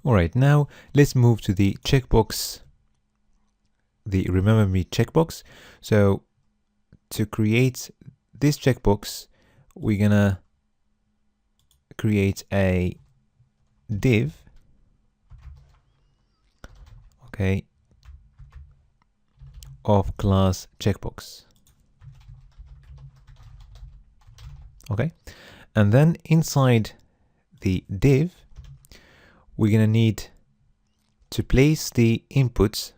All right, now let's move to the checkbox, the Remember Me checkbox. So to create this checkbox, we're gonna create a div, okay, of class checkbox. Okay, and then inside the div, we're gonna need to place the inputs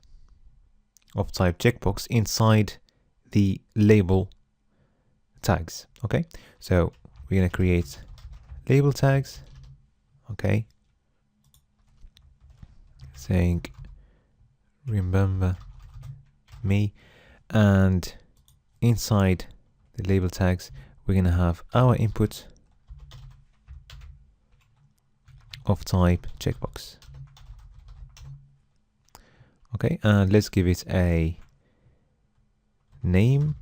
of type checkbox inside the label tags. Okay, so we're gonna create label tags, okay, saying remember me, and inside the label tags we're gonna have our input of type checkbox. Okay, and let's give it a name,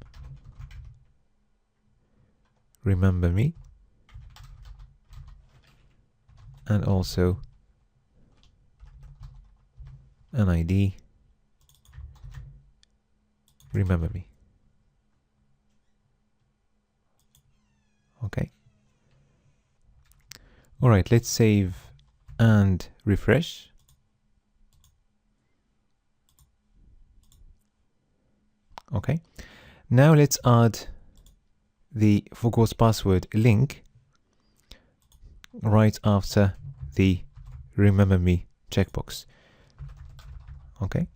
remember me, and also an ID, remember me. Okay. All right, let's save and refresh. Okay, now let's add the forgot password link right after the remember me checkbox. Okay,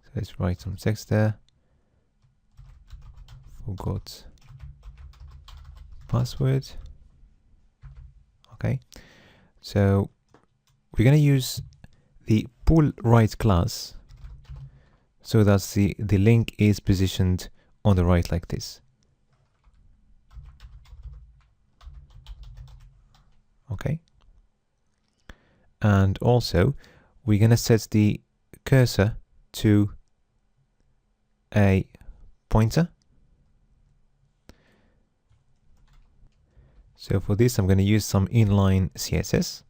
so let's write some text there. Forgot password. Okay, so we're going to use the pull right class so that the link is positioned on the right like this. Okay, and also we're going to set the cursor to a pointer. So for this, I'm going to use some inline CSS.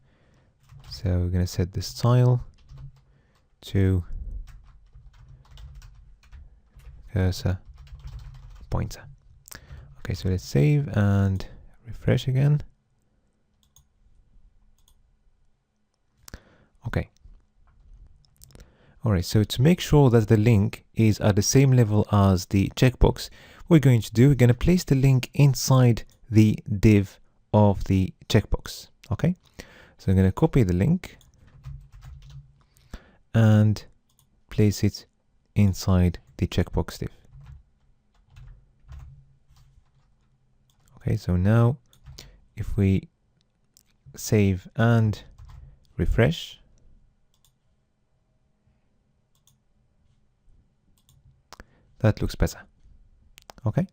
So we're going to set the style to cursor pointer. Okay, so let's save and refresh again. Okay. All right, so to make sure that the link is at the same level as the checkbox, what we're going to place the link inside the div of the checkbox. Okay, so I'm going to copy the link and place it inside the checkbox div. Okay, so now if we save and refresh, that looks better. Okay.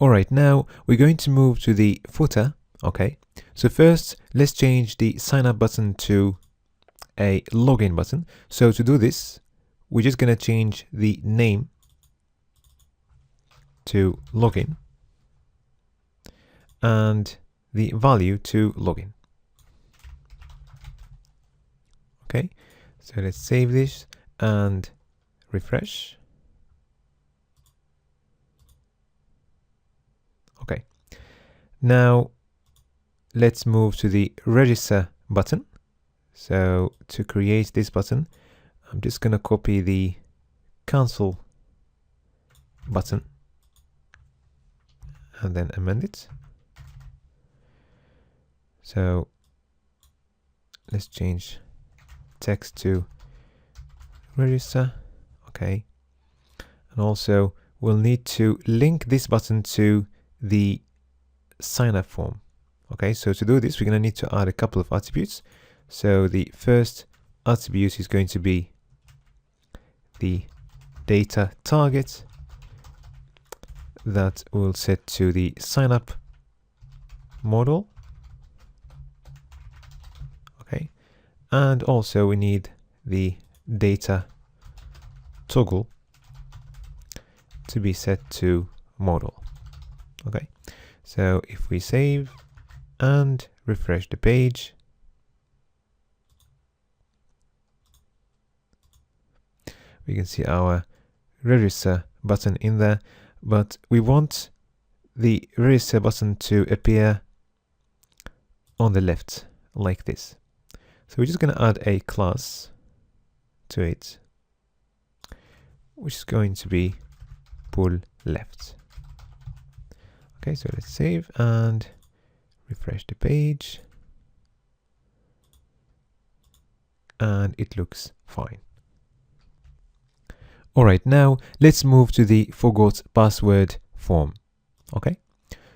All right, now we're going to move to the footer. Okay, so first let's change the sign up button to a login button. So to do this, we're just going to change the name to login and the value to login. Okay, so let's save this and refresh. Okay, now let's move to the register button. So to create this button, I'm just going to copy the cancel button and then amend it. So let's change text to register. Okay, and also we'll need to link this button to the sign up form. Okay, so to do this, we're going to need to add a couple of attributes. So the first attribute is going to be the data target that we'll set to the sign up model. Okay, and also we need the data toggle to be set to model. Okay, so if we save and refresh the page, we can see our register button in there, but we want the register button to appear on the left like this. So we're just going to add a class to it, which is going to be pull left. Okay, so let's save and refresh the page, and it looks fine. All right, now let's move to the forgot password form. Okay,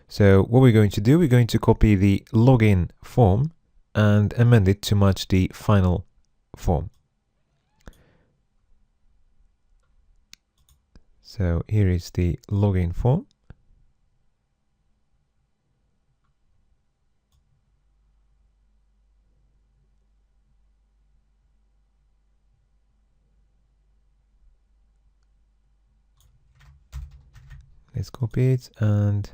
so what we're going to do, we're going to copy the login form and amend it to match the final form. So here is the login form. Let's copy it and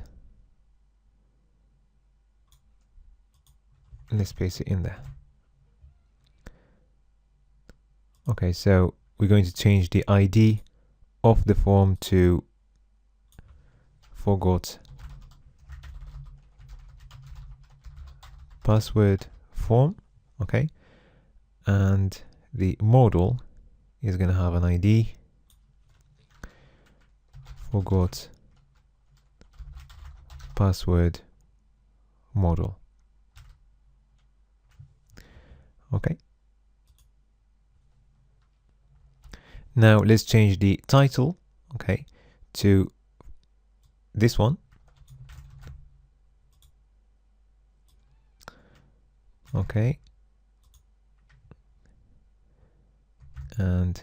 let's paste it in there. Okay, so we're going to change the ID of the form to forgot password form. Okay, and the model is going to have an ID forgot password model. Okay, now let's change the title, okay, to this one. Okay, and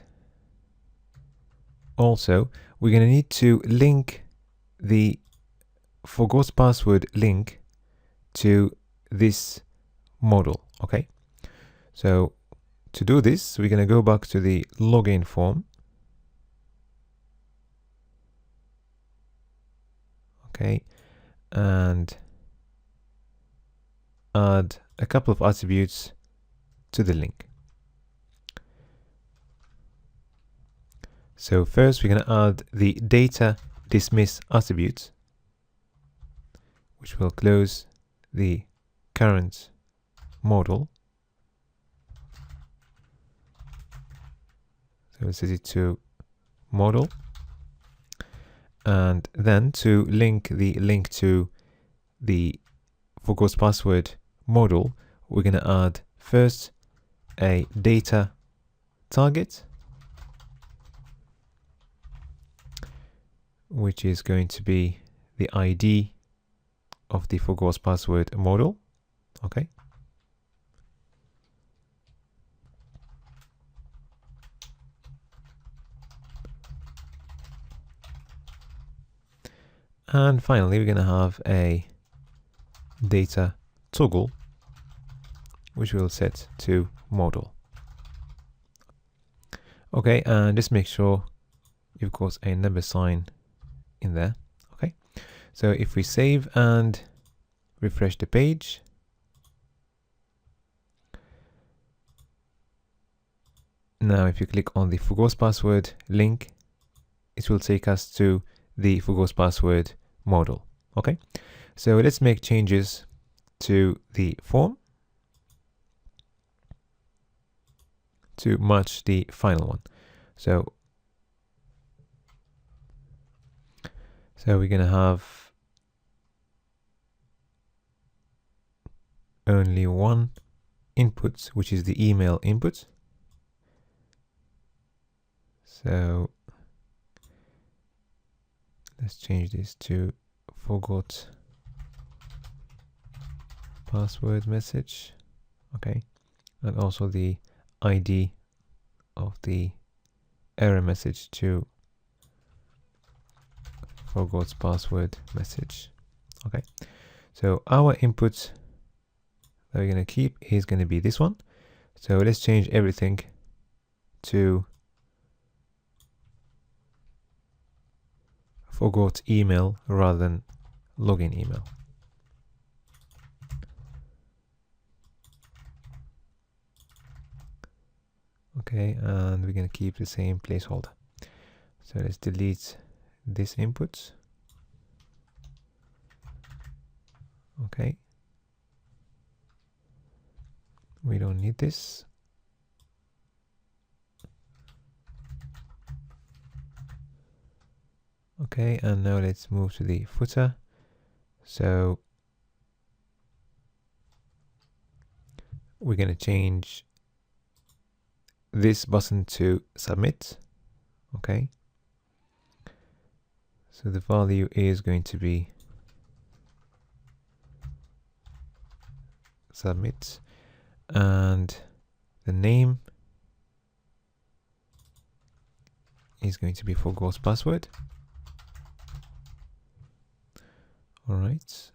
also we're going to need to link the forgot password link to this model. Okay, so to do this, we're going to go back to the login form. Okay, and add a couple of attributes to the link. So first, we're going to add the data dismiss attribute, which will close the current model. So we'll set it to model. And then to link to the forgot password model, we're going to add first a data target, which is going to be the ID of the forgot password model. Okay. And finally, we're going to have a data toggle, which we'll set to model. Okay, and just make sure you've got a number sign in there. Okay, so if we save and refresh the page, now if you click on the forgot password link, it will take us to the forgot password model. Okay, so let's make changes to the form to match the final one. So we're going to have only one input, which is the email input. So let's change this to forgot password message. Okay, and also the ID of the error message to forgot password message. Okay, so our input that we're going to keep is going to be this one. So let's change everything to forgot email rather than login email. Okay, and we're going to keep the same placeholder. So let's delete this input. Okay. We don't need this. Okay, and now let's move to the footer. So we're going to change this button to submit. Okay. So the value is going to be submit, and the name is going to be forgot password. All right.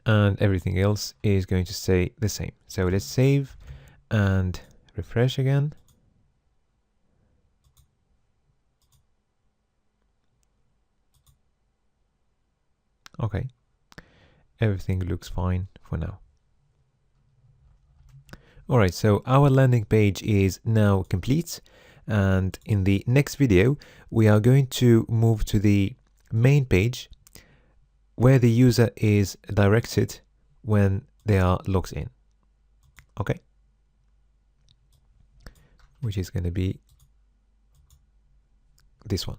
And everything else is going to stay the same. So let's save and refresh again. Okay. Everything looks fine for now. All right, so our landing page is now complete. And in the next video, we are going to move to the main page where the user is directed when they are logged in. Okay. Which is going to be this one.